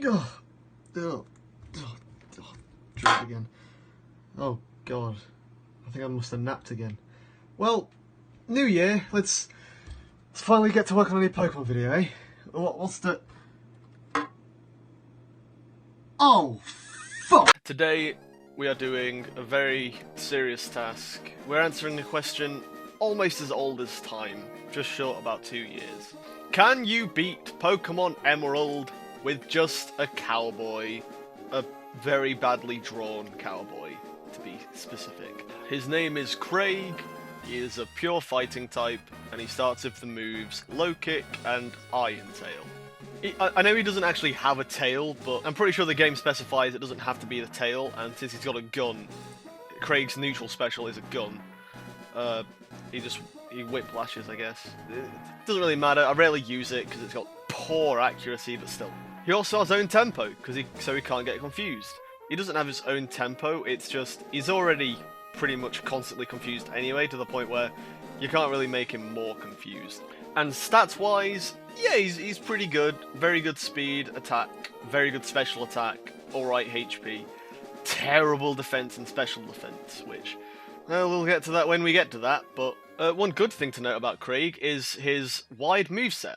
Oh, drink again. Oh God, I think I must have napped again. Well, new year. Let's finally get to work on a new Pokemon video, eh? What's the? Oh, fuck! Today we are doing a very serious task. We're answering a question almost as old as time, just short about 2 years. Can you beat Pokemon Emerald with just a cowboy? A very badly drawn cowboy, to be specific. His name is Craig, he is a pure fighting type, and he starts with the moves Low Kick and Iron Tail. I know he doesn't actually have a tail, but I'm pretty sure the game specifies it doesn't have to be the tail, and since he's got a gun, Craig's neutral special is a gun. He whiplashes, I guess. It doesn't really matter, I rarely use it because it's got poor accuracy, but still. He also has his own tempo, so he can't get confused. He doesn't have his own tempo, it's just, he's already pretty much constantly confused anyway, to the point where you can't really make him more confused. And stats-wise, yeah, he's pretty good. Very good speed, attack, very good special attack, alright HP. Terrible defense and special defense, which, well, we'll get to that when we get to that, but one good thing to note about Craig is his wide moveset.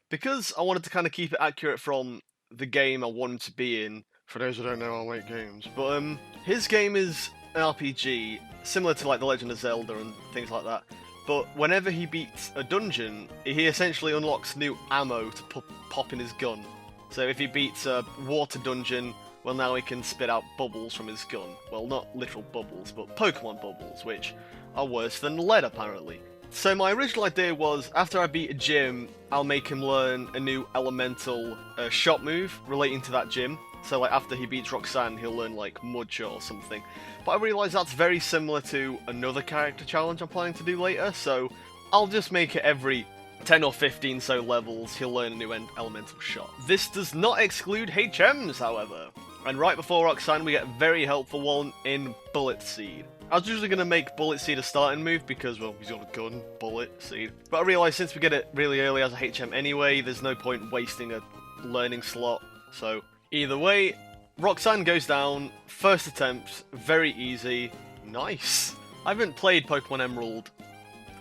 Because I wanted to kind of keep it accurate from the game I want him to be in, for those who don't know, I make games, but his game is an RPG, similar to like The Legend of Zelda and things like that. But whenever he beats a dungeon, he essentially unlocks new ammo to pop in his gun. So if he beats a water dungeon, well, now he can spit out bubbles from his gun. Well, not literal bubbles, but Pokemon bubbles, which are worse than lead, apparently. So my original idea was, after I beat a gym, I'll make him learn a new elemental shot move relating to that gym. So like after he beats Roxanne, he'll learn like Mud Shot or something. But I realise that's very similar to another character challenge I'm planning to do later, so I'll just make it every 10 or 15 so levels, he'll learn a new elemental shot. This does not exclude HMs, however. And right before Roxanne, we get a very helpful one in Bullet Seed. I was usually going to make Bullet Seed a starting move because, well, he's got a gun, Bullet Seed. But I realised since we get it really early as a HM anyway, there's no point wasting a learning slot. So, either way, Roxanne goes down, first attempt, very easy, nice. I haven't played Pokemon Emerald,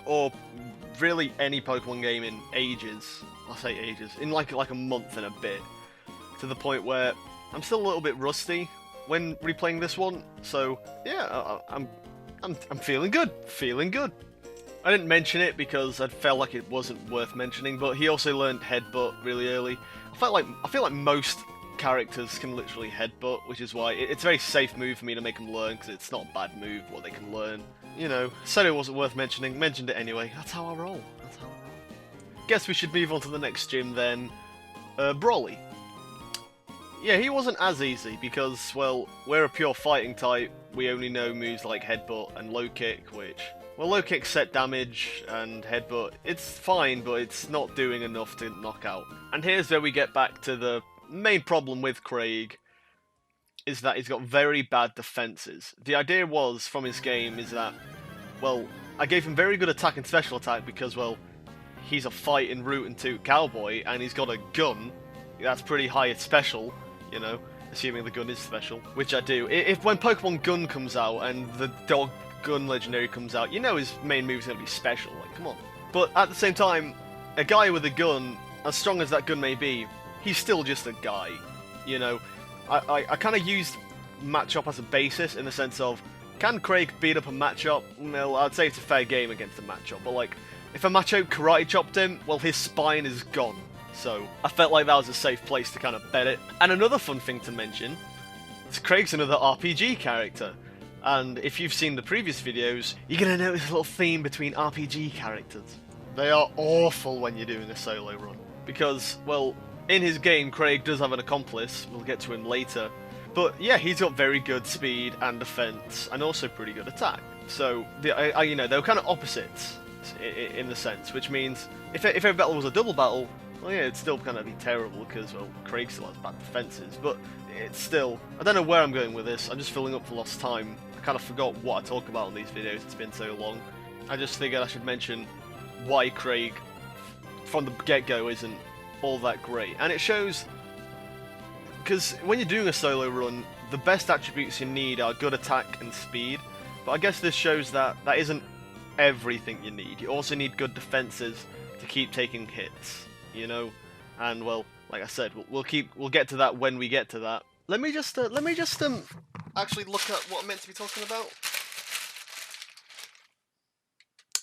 or really any Pokemon game in ages. I say ages, in like a month and a bit. To the point where I'm still a little bit rusty when replaying this one, so yeah, I'm feeling good, I didn't mention it because I felt like it wasn't worth mentioning, but he also learned Headbutt really early. I feel like most characters can literally Headbutt, which is why it's a very safe move for me to make them learn, because it's not a bad move what they can learn. You know, said it wasn't worth mentioning, mentioned it anyway. That's how I roll. Guess we should move on to the next gym then. Brawly. Yeah, he wasn't as easy because, well, we're a pure fighting type. We only know moves like Headbutt and Low Kick, which, well, Low Kick set damage and Headbutt, it's fine, but it's not doing enough to knock out. And here's where we get back to the main problem with Craig, is that he's got very bad defenses. The idea was, from his game, is that, well, I gave him very good attack and special attack because, well, he's a fight in Root and Toot cowboy, and he's got a gun. That's pretty high at special, you know, assuming the gun is special, which I do. If when Pokemon Gun comes out and the Dog Gun Legendary comes out, you know his main move is going to be special, like, come on. But at the same time, a guy with a gun, as strong as that gun may be, he's still just a guy, you know. I kind of used matchup as a basis in the sense of, can Craig beat up a matchup? Well, I'd say it's a fair game against a matchup, but like, if a matchup karate chopped him, well, his spine is gone. So I felt like that was a safe place to kind of bet it. And another fun thing to mention is Craig's another RPG character. And if you've seen the previous videos, you're going to notice a little theme between RPG characters. They are awful when you're doing a solo run. Because, well, in his game, Craig does have an accomplice. We'll get to him later. But yeah, he's got very good speed and defense, and also pretty good attack. So, you know, they were kind of opposites in the sense, which means if every battle was a double battle, well, yeah, it'd still kind of be terrible because, well, Craig still has bad defenses. But it's still, I don't know where I'm going with this. I'm just filling up for lost time. I kind of forgot what I talk about in these videos. It's been so long. I just figured I should mention why Craig, from the get-go, isn't all that great. And it shows because when you're doing a solo run, the best attributes you need are good attack and speed. But I guess this shows that that isn't everything you need. You also need good defenses to keep taking hits, you know. And well, like I said, we'll get to that when we get to that. Let me just actually look at what I'm meant to be talking about.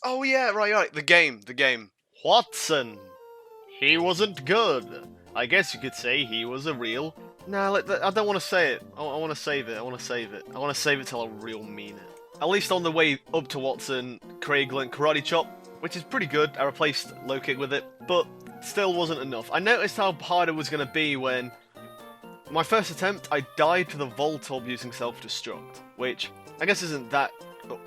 Oh yeah, right. The game. Watson. He wasn't good. I guess you could say he was a real. Nah, I don't want to say it. I want to save it. I want to save it till I real mean it. At least on the way up to Watson, Craig learned Karate Chop, which is pretty good. I replaced Low Kick with it, but still wasn't enough. I noticed how hard it was going to be when my first attempt, I died to the Voltorb using Self-Destruct, which I guess isn't that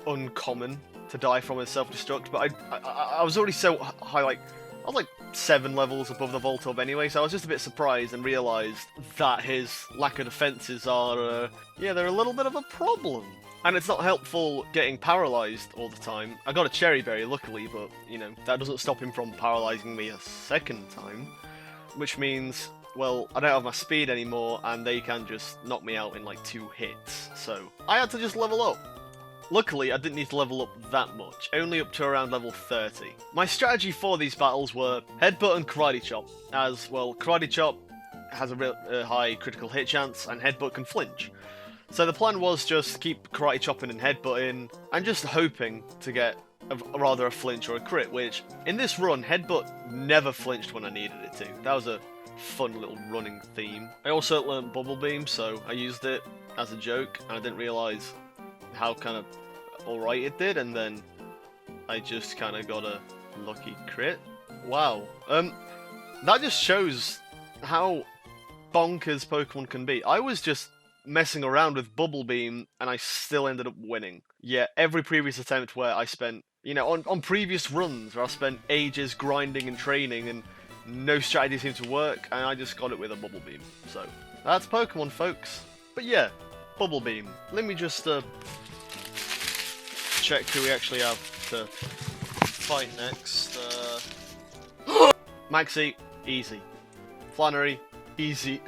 uncommon to die from a Self-Destruct, but I was already so high, like, I was like 7 levels above the Voltorb anyway, so I was just a bit surprised and realised that his lack of defences are, yeah, they're a little bit of a problem. And it's not helpful getting paralysed all the time. I got a Cherry Berry, luckily, but, you know, that doesn't stop him from paralysing me a second time. Which means, well, I don't have my speed anymore, and they can just knock me out in, like, 2 hits. So, I had to just level up. Luckily, I didn't need to level up that much, only up to around level 30. My strategy for these battles were Headbutt and Karate Chop, as, well, Karate Chop has a real high critical hit chance, and Headbutt can flinch. So the plan was just keep Karate Chopping and Headbutting, and just hoping to get rather a flinch or a crit, which, in this run, Headbutt never flinched when I needed it to. That was a fun little running theme. I also learned Bubble Beam, so I used it as a joke, and I didn't realise how kind of alright it did, and then I just kind of got a lucky crit. Wow. That just shows how bonkers Pokemon can be. I was just messing around with Bubble Beam, and I still ended up winning. Yeah, every previous attempt where I spent, you know, on previous runs where I spent ages grinding and training and no strategy seemed to work, and I just got it with a Bubble Beam. So, that's Pokemon, folks. But yeah, Bubble Beam. Let me just check who we actually have to fight next. Maxie, easy. Flannery, easy.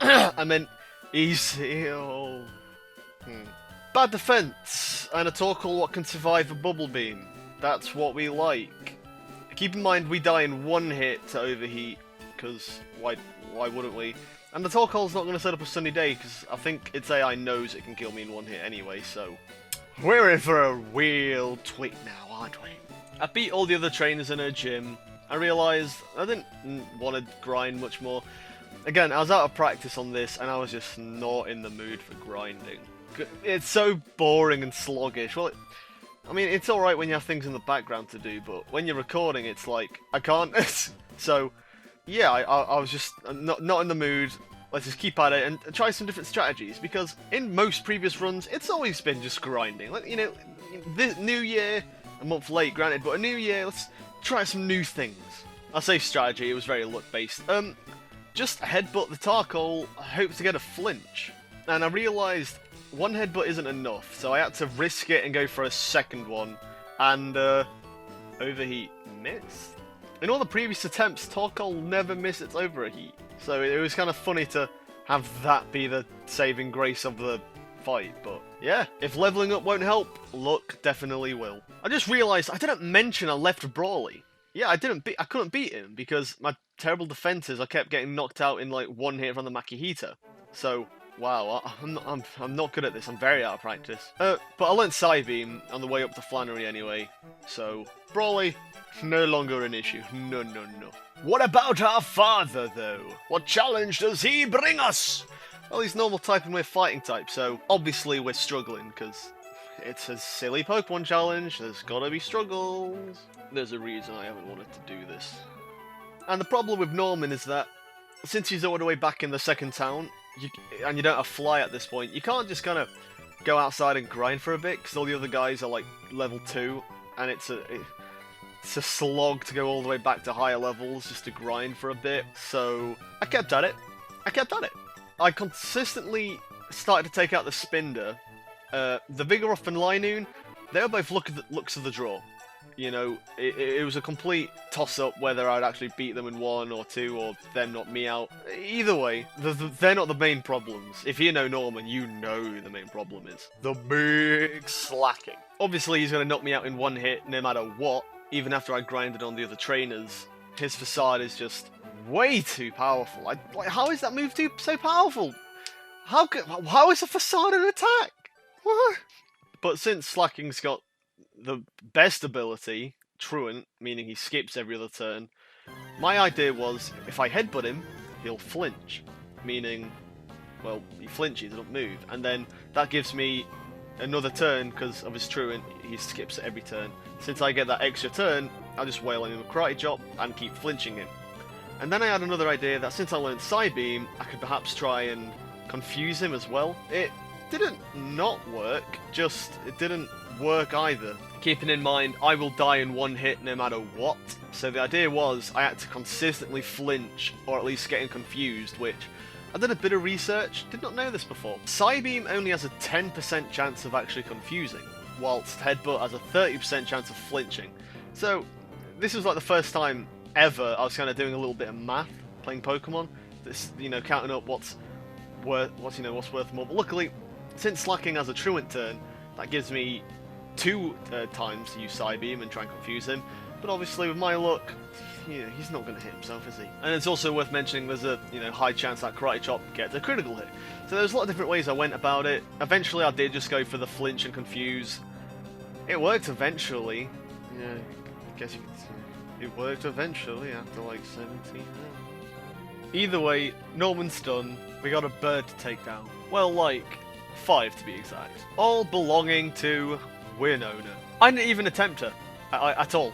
I meant easy. Oh. Bad defense and a Torkoal what can survive a Bubble Beam. That's what we like. Keep in mind we die in 1 hit to overheat, because why wouldn't we? And the Torkoal's not going to set up a sunny day, because I think its AI knows it can kill me in 1 hit anyway, so we're in for a real tweak now, aren't we? I beat all the other trainers in her gym. I realised I didn't want to grind much more. Again, I was out of practice on this, and I was just not in the mood for grinding. It's so boring and sluggish. Well, I mean, it's alright when you have things in the background to do, but when you're recording, it's like, I can't. So, yeah, I was just not in the mood. Let's just keep at it and try some different strategies, because in most previous runs, it's always been just grinding. Like, you know, this new year, a month late, granted, but a new year, let's try some new things. I say strategy, it was very luck-based. Just headbutt the Torkoal, hope to get a flinch. And I realised 1 headbutt isn't enough, so I had to risk it and go for a second one. And, overheat missed. In all the previous attempts, Torkoal never missed its overheat. So it was kind of funny to have that be the saving grace of the fight, but yeah, if leveling up won't help, luck definitely will. I just realised I didn't mention I left Brawly. Yeah, I couldn't beat him because my terrible defenses, I kept getting knocked out in like 1 hit from the Makihita. So, wow, I'm not good at this. I'm very out of practice. But I learned Psybeam on the way up to Flannery anyway. So, Brawly, no longer an issue. No. What about our father, though? What challenge does he bring us? Well, he's normal type and we're fighting type, so obviously we're struggling, because it's a silly Pokemon challenge. There's gotta be struggles. There's a reason I haven't wanted to do this. And the problem with Norman is that, since he's all the way back in the second town, and you don't have Fly at this point, you can't just kind of go outside and grind for a bit, because all the other guys are like level 2, and it's a slog to go all the way back to higher levels just to grind for a bit. So I kept at it. I consistently started to take out the Spinder. The Vigoroth and Linoon, they were both looks of the draw. You know, it was a complete toss-up whether I'd actually beat them in 1 or 2 or them knock me out. Either way, they're not the main problems. If you know Norman, you know who the main problem is. The big slacking. Obviously, he's going to knock me out in 1 hit no matter what, even after I grinded on the other trainers. His facade is just way too powerful. Like, how is that move so powerful? How is a facade an attack? What? But since slacking's got the best ability, truant, meaning he skips every other turn, my idea was, if I headbutt him, he'll flinch, meaning, well, he flinches, he doesn't move, and then that gives me another turn, because of his truant, he skips it every turn. Since I get that extra turn, I'll just wail on him with a karate chop and keep flinching him. And then I had another idea that since I learned Psybeam, I could perhaps try and confuse him as well. It didn't not work, just it didn't work either. Keeping in mind, I will die in 1 hit no matter what. So the idea was I had to consistently flinch, or at least getting confused, which I did a bit of research, did not know this before. Psybeam only has a 10% chance of actually confusing, whilst Headbutt has a 30% chance of flinching. So this was like the first time ever I was kind of doing a little bit of math playing Pokemon. This, you know, counting up what's worth more. But luckily, since slacking has a truant turn, that gives me 2 times to use Psybeam and try and confuse him. But obviously, with my luck, he's not going to hit himself, is he? And it's also worth mentioning there's a high chance that Karate Chop gets a critical hit. So there's a lot of different ways I went about it. Eventually, I did just go for the flinch and confuse. It worked eventually. Yeah, I guess you could say it worked eventually after like 17 hours. Either way, Norman's done. We got a bird to take down. Well, like 5 to be exact. All belonging to Winona. I didn't even attempt her at all.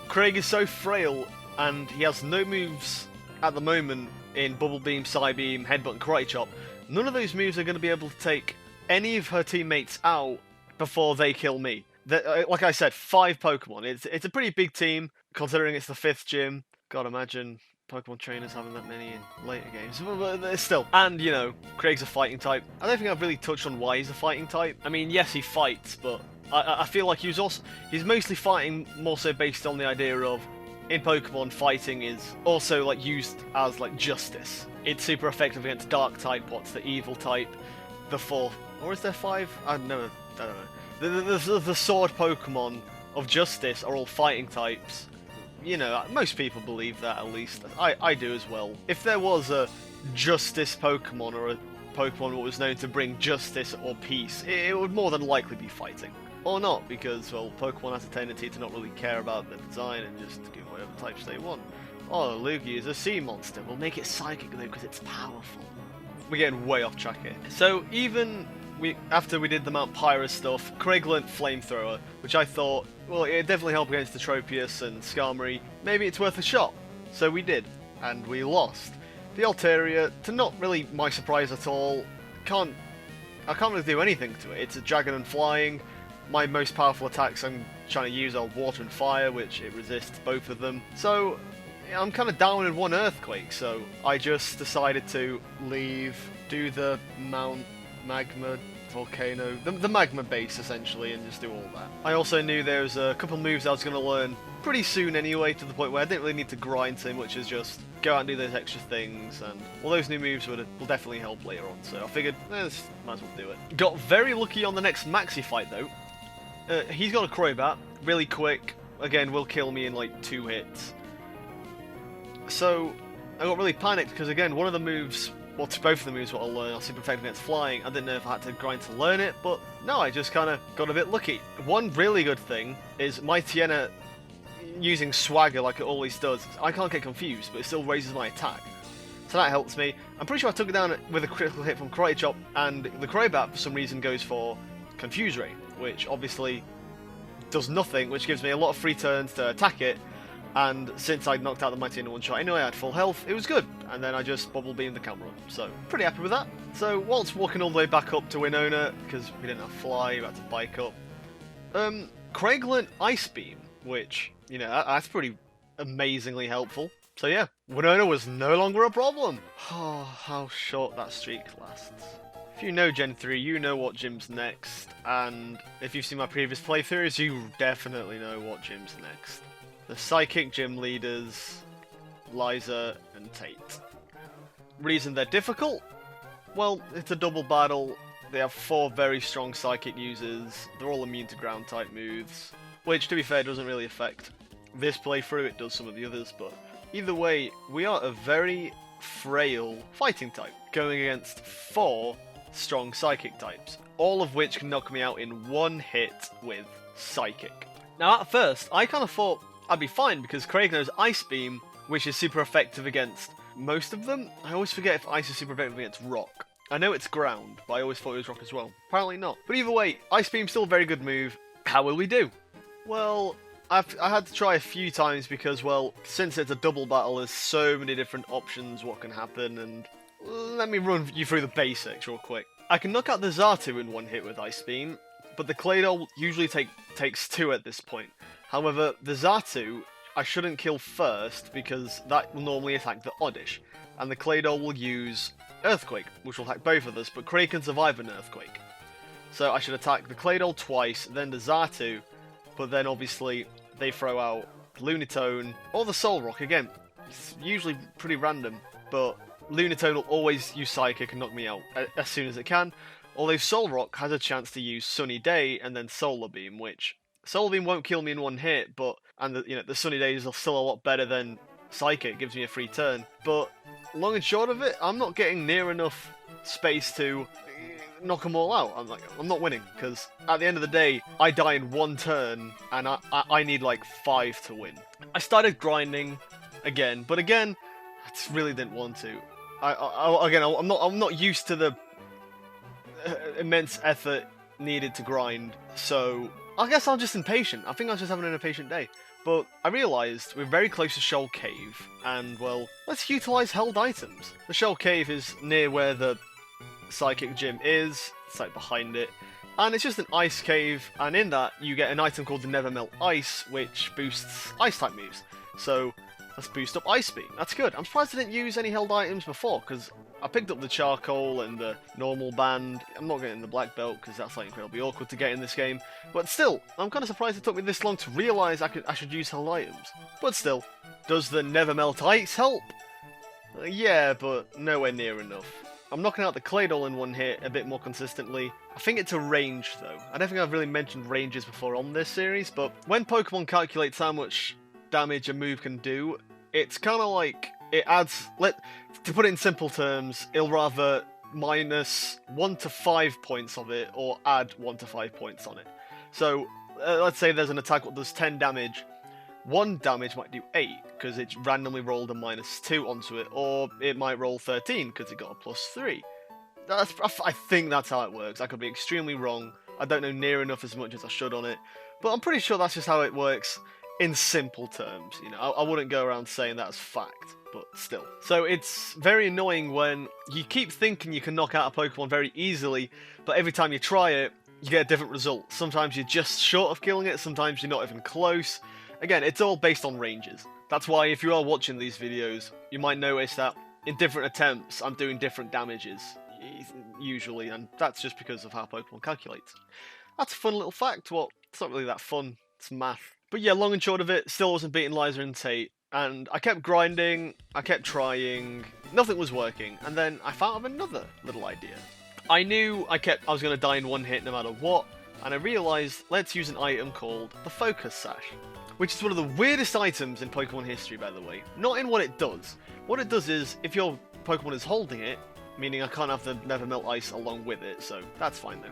Craig is so frail, and he has no moves at the moment in Bubble Beam, Psybeam, Headbutt, and Karate Chop. None of those moves are going to be able to take any of her teammates out before they kill me. Like I said, 5 Pokemon. It's a pretty big team, considering it's the 5th gym. God, imagine Pokemon trainers having that many in later games. But still. And, Craig's a fighting type. I don't think I've really touched on why he's a fighting type. I mean, yes, he fights, but I feel like he's mostly fighting more so based on the idea of, in Pokemon, fighting is also like used as like justice. It's super effective against Dark type. What's the evil type? The 4th, or is there 5? I don't know. The sword Pokemon of justice are all fighting types. Most people believe that, at least. I do as well. If there was a justice Pokemon, or a Pokemon that was known to bring justice or peace, it would more than likely be fighting. Or not, because, well, Pokemon has a tendency to not really care about the design and just give whatever types they want. Oh, Lugia is a sea monster. We'll make it psychic though, because it's powerful. We're getting way off track here. So even after we did the Mount Pyrus stuff, Craig learnt Flamethrower, which I thought, well, it'd definitely help against the Tropius and Skarmory. Maybe it's worth a shot. So we did, and we lost. The Altaria, to not really my surprise at all, I can't really do anything to it. It's a Dragon and Flying. My most powerful attacks I'm trying to use are Water and Fire, which it resists both of them. So I'm kind of down in 1 Earthquake, so I just decided to leave, do the Mount Magma Volcano, the Magma base essentially, and just do all that. I also knew there was a couple moves I was going to learn pretty soon anyway, to the point where I didn't really need to grind so much as just go out and do those extra things, and all those new moves will definitely help later on, so I figured, might as well do it. Got very lucky on the next Maxi fight though. He's got a Crobat, really quick, again will kill me in like 2 hits. So I got really panicked because again, one of the moves, well, both of the moves what I'll learn are super effective against flying. I didn't know if I had to grind to learn it, but no, I just kind of got a bit lucky. One really good thing is my Tiana using Swagger like it always does. I can't get confused, but it still raises my attack. So that helps me. I'm pretty sure I took it down with a critical hit from Karate Chop, and the Crobat for some reason goes for Confuse Ray, which obviously does nothing, which gives me a lot of free turns to attack it. And since I'd knocked out the Mighty in 1 shot anyway, I had full health, it was good. And then I just Bubble Beamed the camera. So, pretty happy with that. So, whilst walking all the way back up to Winona, because we didn't have Fly, we had to bike up, Craig learnt Ice Beam, which, that's pretty amazingly helpful. So yeah, Winona was no longer a problem. Oh, how short that streak lasts. If you know Gen 3, you know what gym's next, and if you've seen my previous playthroughs, you definitely know what gym's next. The Psychic gym leaders, Liza and Tate. Reason they're difficult? Well, it's a double battle. They have 4 very strong Psychic users. They're all immune to ground type moves, which to be fair doesn't really affect this playthrough, it does some of the others, but either way, we are a very frail fighting type, going against 4 strong Psychic types, all of which can knock me out in one hit with Psychic. Now at first, I kind of thought I'd be fine because Craig knows Ice Beam, which is super effective against most of them. I always forget if Ice is super effective against Rock. I know it's ground, but I always thought it was Rock as well. Apparently not. But either way, Ice Beam's still a very good move. How will we do? Well, I had to try a few times because, well, since it's a double battle, there's so many different options what can happen, and let me run you through the basics real quick. I can knock out the Xatu in one hit with Ice Beam, but the Claydol usually takes 2 at this point. However, the Xatu I shouldn't kill first because that will normally attack the Oddish, and the Claydol will use Earthquake, which will attack both of us, but Craig can survive an Earthquake. So I should attack the Claydol twice, then the Xatu, but then obviously they throw out Lunatone or the Soul Rock again. It's usually pretty random, but Lunatone will always use Psychic and knock me out as soon as it can, although Soul Rock has a chance to use Sunny Day and then Solar Beam, which Solar Beam won't kill me in one hit, but the Sunny Days are still a lot better than Psychic. It gives me a free turn. But long and short of it, I'm not getting near enough space to knock them all out. I'm not winning because at the end of the day, I die in one turn, and I need like 5 to win. I started grinding again, but again, I just really didn't want to. I'm not used to the immense effort needed to grind, so I guess I'm just impatient. I think I was just having an impatient day. But I realised we're very close to Shoal Cave, and well, let's utilise held items. The Shoal Cave is near where the Psychic Gym is, it's like behind it, and it's just an ice cave, and in that you get an item called the Never Melt Ice, which boosts ice type moves. So let's boost up Ice Beam. That's good. I'm surprised I didn't use any held items before, because I picked up the Charcoal and the normal band. I'm not getting the Black Belt, because that's like incredibly awkward to get in this game. But still, I'm kind of surprised it took me this long to realise I should use held items. But still, does the Never Melt Ice help? Yeah, but nowhere near enough. I'm knocking out the Claydol in one hit a bit more consistently. I think it's a range, though. I don't think I've really mentioned ranges before on this series, but when Pokemon calculates how much damage a move can do, it's kind of like it adds, to put it in simple terms, it'll rather minus 1 to 5 points of it or add 1 to 5 points on it. So let's say there's an attack that does 10 damage. 1 damage might do 8 because it randomly rolled a -2 onto it, or it might roll 13 because it got a +3. I think that's how it works. I could be extremely wrong. I don't know near enough as much as I should on it, but I'm pretty sure that's just how it works in simple terms. You know, I wouldn't go around saying that as fact, but still. So it's very annoying when you keep thinking you can knock out a Pokemon very easily, but every time you try it, you get a different result. Sometimes you're just short of killing it, sometimes you're not even close. Again, it's all based on ranges. That's why if you are watching these videos, you might notice that in different attempts, I'm doing different damages, usually, and that's just because of how Pokemon calculates. That's a fun little fact. Well, it's not really that fun, it's math. But yeah, long and short of it, still wasn't beating Liza and Tate, and I kept grinding, I kept trying, nothing was working, and then I thought of another little idea. I knew I was going to die in one hit no matter what, and I realised let's use an item called the Focus Sash, which is one of the weirdest items in Pokemon history, by the way. Not in what it does. What it does is, if your Pokemon is holding it, meaning I can't have the Never Melt Ice along with it, so that's fine though.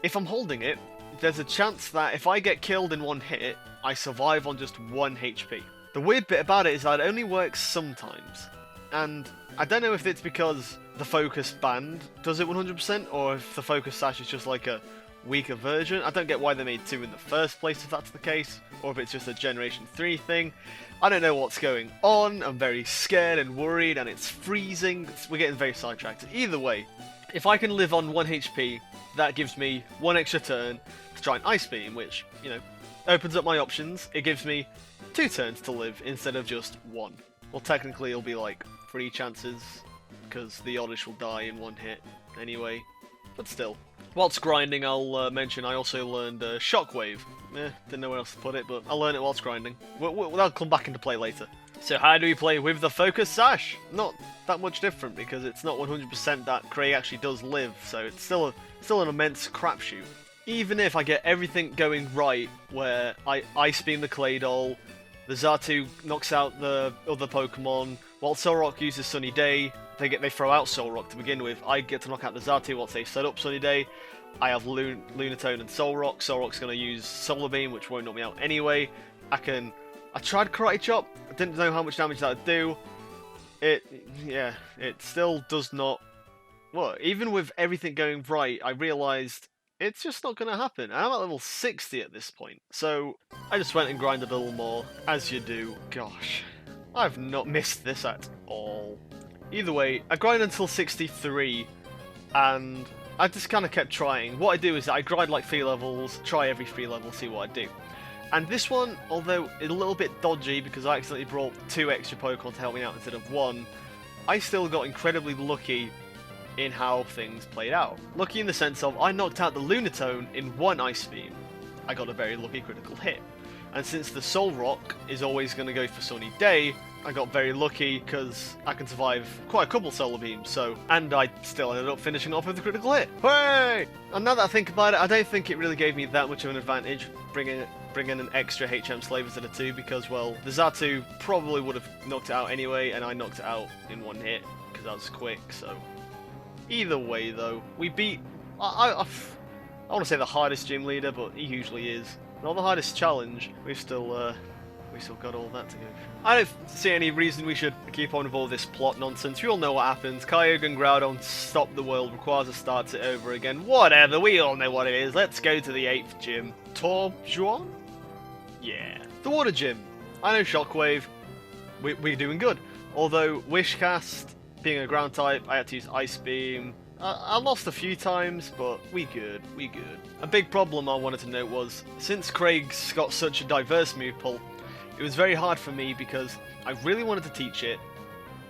If I'm holding it, there's a chance that if I get killed in one hit, I survive on just 1 HP. The weird bit about it is that it only works sometimes, and I don't know if it's because the Focus Band does it 100%, or if the Focus Sash is just like a weaker version. I don't get why they made 2 in the first place if that's the case, or if it's just a Generation 3 thing. I don't know what's going on. I'm very scared and worried, and it's freezing. We're getting very sidetracked. Either way, if I can live on 1 HP, that gives me 1 extra turn to try an Ice Beam, which, you know, opens up my options. It gives me 2 turns to live instead of just 1. Well, technically it'll be like 3 chances, because the Oddish will die in 1 hit anyway. but still. Whilst grinding, I'll mention I also learned Shockwave. Didn't know where else to put it, but I learned it whilst grinding. That'll come back into play later. So how do we play with the Focus Sash? Not that much different, because it's not 100% that Craig actually does live, so it's still an immense crapshoot. Even if I get everything going right, where I Ice Beam the Claydol, the Xatu knocks out the other Pokemon, while Solrock uses Sunny Day, they throw out Solrock to begin with. I get to knock out the Xatu whilst they set up Sunny Day. I have Lunatone and Solrock. Solrock's going to use Solar Beam, which won't knock me out anyway. I tried Karate Chop. I didn't know how much damage that would do. It still does not... Well, even with everything going right, I realised it's just not going to happen. And I'm at level 60 at this point. So I just went and grinded a little more, as you do. Gosh, I've not missed this at all. Either way, I grind until 63, and I just kind of kept trying. What I do is I grind like 3 levels, try every 3 levels, see what I do. And this one, although it's a little bit dodgy because I accidentally brought 2 extra Pokemon to help me out instead of 1, I still got incredibly lucky in how things played out. Lucky in the sense of I knocked out the Lunatone in 1 Ice Beam. I got a very lucky critical hit. And since the Solrock is always going to go for Sunny Day, I got very lucky because I can survive quite a couple Solar Beams, and I still ended up finishing off with a critical hit. Hooray! And now that I think about it, I don't think it really gave me that much of an advantage bringing an extra HM Slave instead of 2, because, well, the Xatu probably would have knocked it out anyway, and I knocked it out in 1 hit because I was quick, so... Either way, though, we beat... I want to say the hardest gym leader, but he usually is. Not the hardest challenge. We still got all that to go. I don't see any reason we should keep on with all this plot nonsense. We all know what happens. Kyogre and Groudon stop the world, requires us to start it over again. Whatever, we all know what it is. Let's go to the 8th gym. Torjuan? Yeah. The water gym. I know Shockwave. We're doing good. Although Wishcast, being a ground type, I had to use Ice Beam. I lost a few times, but we good. A big problem I wanted to note was, since Craig's got such a diverse move pool, it was very hard for me because I really wanted to teach it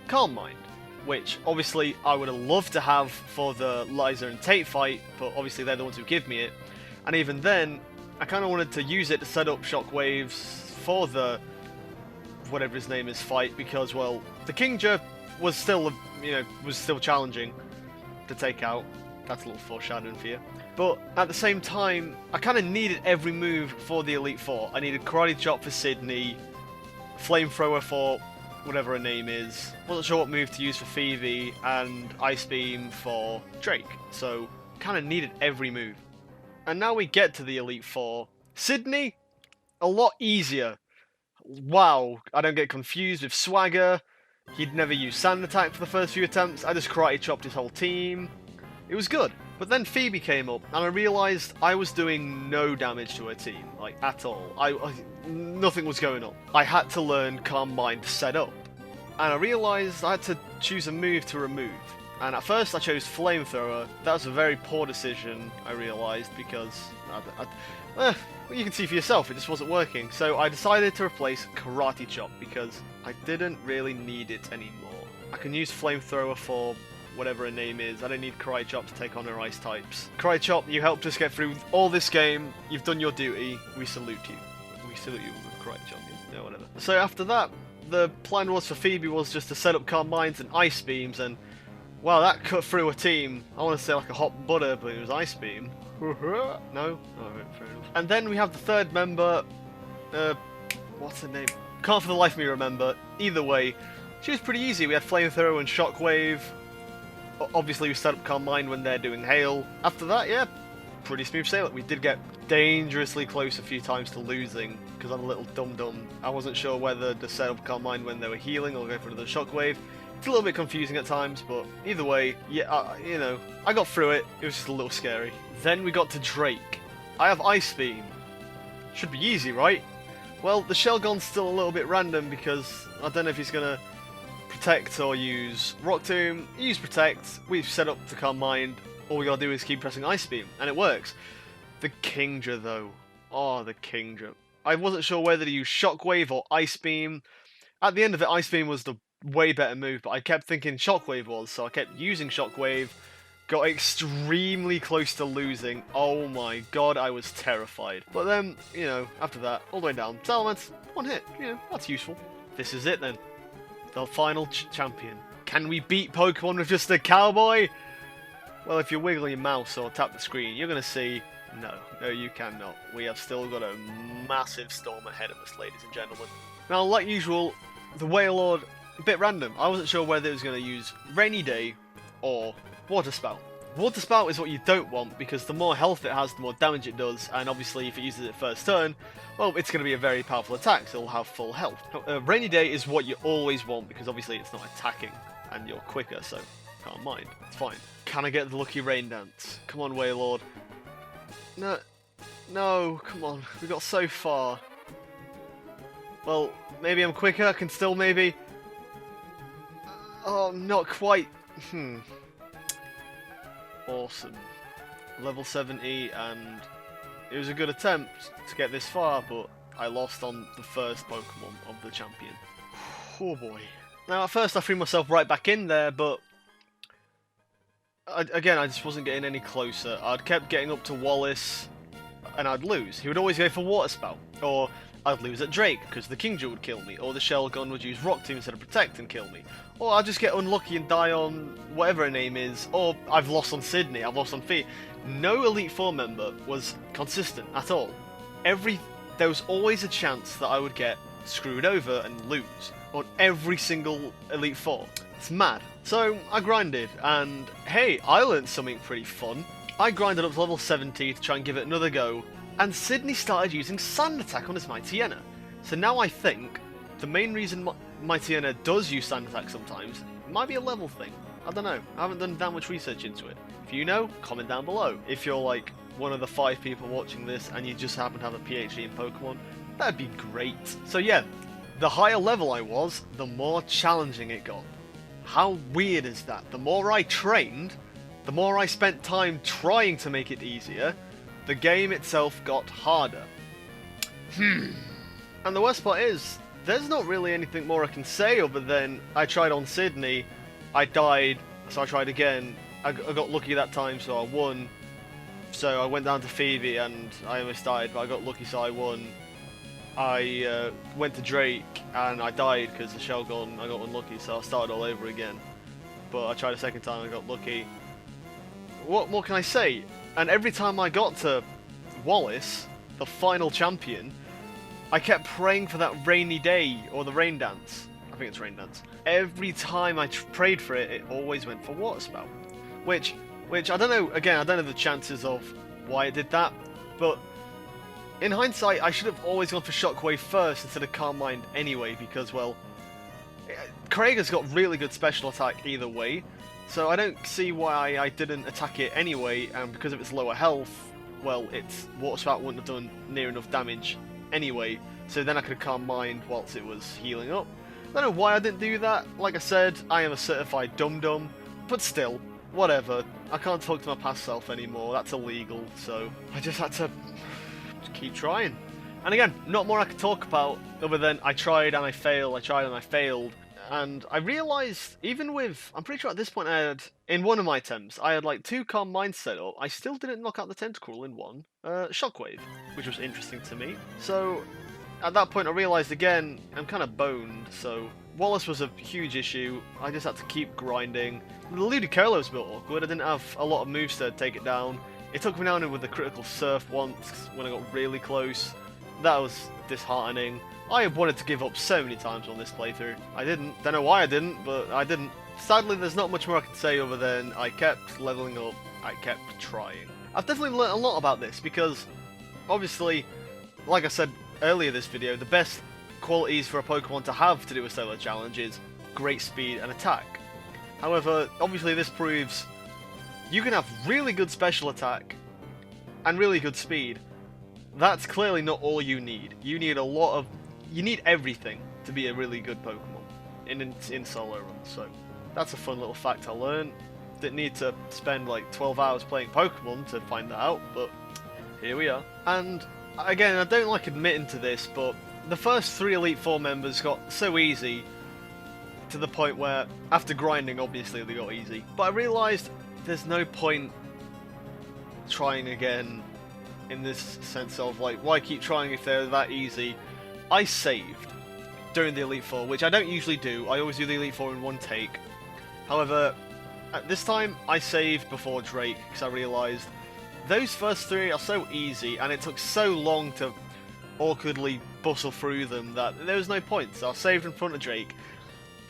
Calm Mind, which obviously I would have loved to have for the Liza and Tate fight, but obviously they're the ones who give me it. And even then, I kind of wanted to use it to set up Shockwaves for the whatever his name is fight, because, well, the Kingdra was still challenging to take out. That's a little foreshadowing for you. But at the same time, I kind of needed every move for the Elite Four. I needed Karate Chop for Sydney, Flamethrower for whatever her name is, wasn't sure what move to use for Phoebe, and Ice Beam for Drake. So, kind of needed every move. And now we get to the Elite Four. Sydney, a lot easier. Wow, I don't get confused with Swagger. He'd never used Sand Attack for the first few attempts. I just Karate Chopped his whole team. It was good. But then Phoebe came up, and I realised I was doing no damage to her team, like, at all. Nothing was going on. I had to learn Calm Mind to set up. And I realised I had to choose a move to remove. And at first I chose Flamethrower. That was a very poor decision, I realised, because... you can see for yourself, it just wasn't working. So I decided to replace Karate Chop, because I didn't really need it anymore. I can use Flamethrower for whatever her name is. I don't need Karate Chop to take on her ice types. Karate Chop, you helped us get through all this game. You've done your duty. We salute you. We salute you with Karate Chop. Yeah, whatever. So after that, the plan was for Phoebe was just to set up Calm Minds and Ice Beams, and wow, that cut through a team. I want to say like a hot butter, but it was Ice Beam. No? Alright, fair enough. And then we have the third member, what's her name? Can't for the life of me remember. Either way, she was pretty easy. We had Flamethrower and Shockwave. Obviously we set up Calm Mind when they're doing Hail. After that, yeah, pretty smooth sailing. We did get dangerously close a few times to losing, because I'm a little dum-dum. I wasn't sure whether to set up Calm Mind when they were healing or go for another Shockwave. It's a little bit confusing at times, but either way, yeah, I got through it. It was just a little scary. Then we got to Drake. I have Ice Beam. Should be easy, right? Well, the Shelgon's still a little bit random because I don't know if he's going to Protect or use Rock Tomb. Use Protect. We've set up to Calm Mind. All we gotta do is keep pressing Ice Beam, and it works. The Kingdra, though. Oh, the Kingdra. I wasn't sure whether to use Shockwave or Ice Beam. At the end of it, Ice Beam was the way better move, but I kept thinking Shockwave was, so I kept using Shockwave. Got extremely close to losing. Oh my god, I was terrified. But then, you know, after that, all the way down. Salamence, one hit. You know, that's useful. This is it then. The final champion. Can we beat Pokemon with just a cowboy? Well, if you wiggle your mouse or tap the screen, you're going to see, no, you cannot. We have still got a massive storm ahead of us, ladies and gentlemen. Now, like usual, the Wailord, a bit random. I wasn't sure whether it was going to use Rainy Day or Water Spout. Water Spout is what you don't want, because the more health it has, the more damage it does, and obviously if it uses it first turn, well, it's going to be a very powerful attack, so it'll have full health. Rainy Day is what you always want, because obviously it's not attacking, and you're quicker, so can't mind. It's fine. Can I get the lucky Rain Dance? Come on, Wailord. No, come on. We got so far. Well, maybe I'm quicker. I can still maybe... Oh, not quite. Awesome. Level 70, and it was a good attempt to get this far, but I lost on the first Pokemon of the champion. Oh boy. Now, at first I threw myself right back in there, but again, I just wasn't getting any closer. I'd kept getting up to Wallace, and I'd lose. He would always go for Water Spout, or I'd lose at Drake, because the Kingdra would kill me, or the Shell Gun would use Rock Tomb instead of Protect and kill me. Or I'd just get unlucky and die on whatever her name is, or I've lost on Sydney, I've lost on Fee. No Elite Four member was consistent at all. There was always a chance that I would get screwed over and lose on every single Elite Four. It's mad. So I grinded, and hey, I learned something pretty fun. I grinded up to level 70 to try and give it another go, and Sydney started using Sand Attack on his Mightyena. So now I think the main reason Mightyena does use Sand Attack sometimes might be a level thing. I don't know. I haven't done that much research into it. If you know, comment down below. If you're like one of the 5 people watching this and you just happen to have a PhD in Pokemon, that'd be great. So yeah, the higher level I was, the more challenging it got. How weird is that? The more I trained, the more I spent time trying to make it easier, the game itself got harder. And the worst part is, there's not really anything more I can say other than I tried on Sydney, I died, so I tried again. I got lucky that time, so I won. So I went down to Phoebe and I almost died, but I got lucky, so I won. I went to Drake and I died because the Shell Gun, I got unlucky, so I started all over again. But I tried a second time and I got lucky. What more can I say? And every time I got to Wallace, the final champion, I kept praying for that Rainy Day, or the Rain Dance. I think it's Rain Dance. Every time I prayed for it, it always went for Water Spout. Which I don't know, again, I don't know the chances of why it did that, but in hindsight, I should have always gone for Shockwave first instead of Calm Mind anyway, because, well, Craig has got really good special attack either way, so I don't see why I didn't attack it anyway, and because of its lower health, well, its Water Spout wouldn't have done near enough damage anyway, so then I could have Calm Mind whilst it was healing up. I don't know why I didn't do that. Like I said, I am a certified dum-dum, but still, whatever. I can't talk to my past self anymore, that's illegal, so I just had to keep trying. And again, not more I could talk about other than I tried and I failed, I tried and I failed. And I realised, even with, I'm pretty sure at this point I had, in one of my attempts, I had like 2 Calm Minds set up, I still didn't knock out the Tentacruel in one Shockwave, which was interesting to me. So at that point I realised again, I'm kind of boned, so Wallace was a huge issue, I just had to keep grinding. The Ludicolo was a bit awkward, I didn't have a lot of moves to take it down. It took me down with the critical surf once when I got really close. That was disheartening. I wanted to give up so many times on this playthrough. I didn't. Don't know why I didn't, but I didn't. Sadly, there's not much more I can say other than I kept leveling up, I kept trying. I've definitely learned a lot about this because, obviously, like I said earlier this video, the best qualities for a Pokemon to have to do a solo challenge is great speed and attack. However, obviously this proves you can have really good special attack and really good speed. That's clearly not all you need. You need you need everything to be a really good Pokemon in solo runs. So that's a fun little fact I learned. Didn't need to spend like 12 hours playing Pokemon to find that out, but here we are. And again, I don't like admitting to this, but the first 3 Elite Four members got so easy to the point where, after grinding, obviously they got easy. But I realised there's no point trying again in this sense of, like, why keep trying if they're that easy? I saved during the Elite Four, which I don't usually do. I always do the Elite Four in one take. However, at this time, I saved before Drake, because I realised those first three are so easy, and it took so long to awkwardly bustle through them that there was no point, so I saved in front of Drake.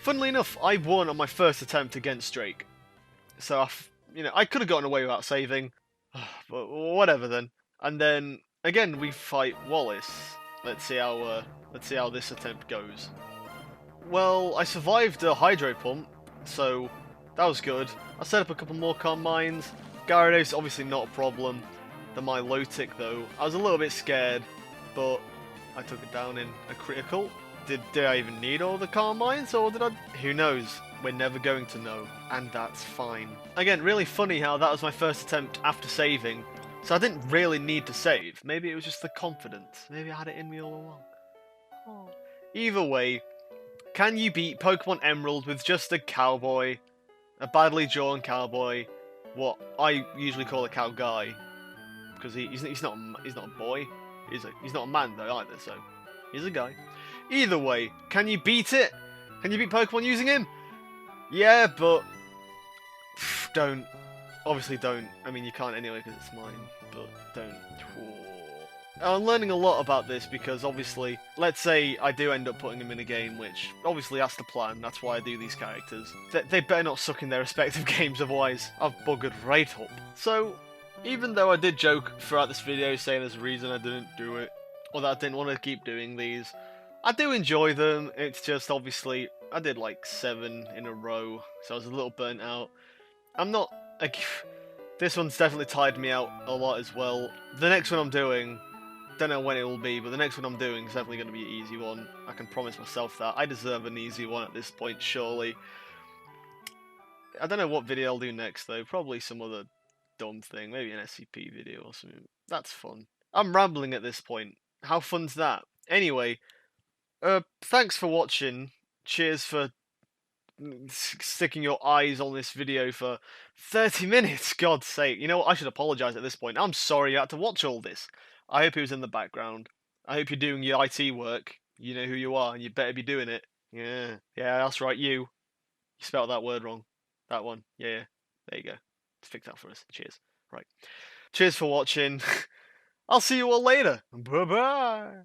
Funnily enough, I won on my first attempt against Drake. So, I could have gotten away without saving, but whatever then. And then, again, we fight Wallace. Let's see how this attempt goes. Well, I survived a Hydro Pump, so that was good. I set up a couple more calm mines. Gyarados obviously not a problem. The Milotic though, I was a little bit scared, but I took it down in a critical. Did I even need all the calm mines, or did I? Who knows? We're never going to know, and that's fine. Again, really funny how that was my first attempt after saving, so I didn't really need to save. Maybe it was just the confidence. Maybe I had it in me all along. Oh. Either way, can you beat Pokemon Emerald with just a cowboy? A badly drawn cowboy, what I usually call a cow guy, because he's not a boy, he's not a man though either, so he's a guy. Either way, can you beat it? Can you beat Pokemon using him? Yeah, but don't. Obviously don't. I mean, you can't anyway because it's mine, but don't. I'm learning a lot about this because obviously, let's say I do end up putting them in a game, which obviously that's the plan, that's why I do these characters. They better not suck in their respective games, otherwise I've buggered right up. So, even though I did joke throughout this video saying there's a reason I didn't do it, or that I didn't want to keep doing these, I do enjoy them. It's just obviously, I did like 7 in a row, so I was a little burnt out. I'm not, like, this one's definitely tired me out a lot as well. The next one I'm doing, don't know when it will be, but the next one I'm doing is definitely going to be an easy one. I can promise myself that. I deserve an easy one at this point, surely. I don't know what video I'll do next, though. Probably some other dumb thing. Maybe an SCP video or something. That's fun. I'm rambling at this point. How fun's that? Anyway, thanks for watching. Cheers for sticking your eyes on this video for 30 minutes, God's sake. You know what, I should apologise at this point. I'm sorry you had to watch all this. I hope it was in the background. I hope you're doing your IT work. You know who you are, and you better be doing it. Yeah, that's right, you. You spelled that word wrong. That one. Yeah, there you go. Fix that for us. Cheers. Right. Cheers for watching. I'll see you all later. Bye-bye.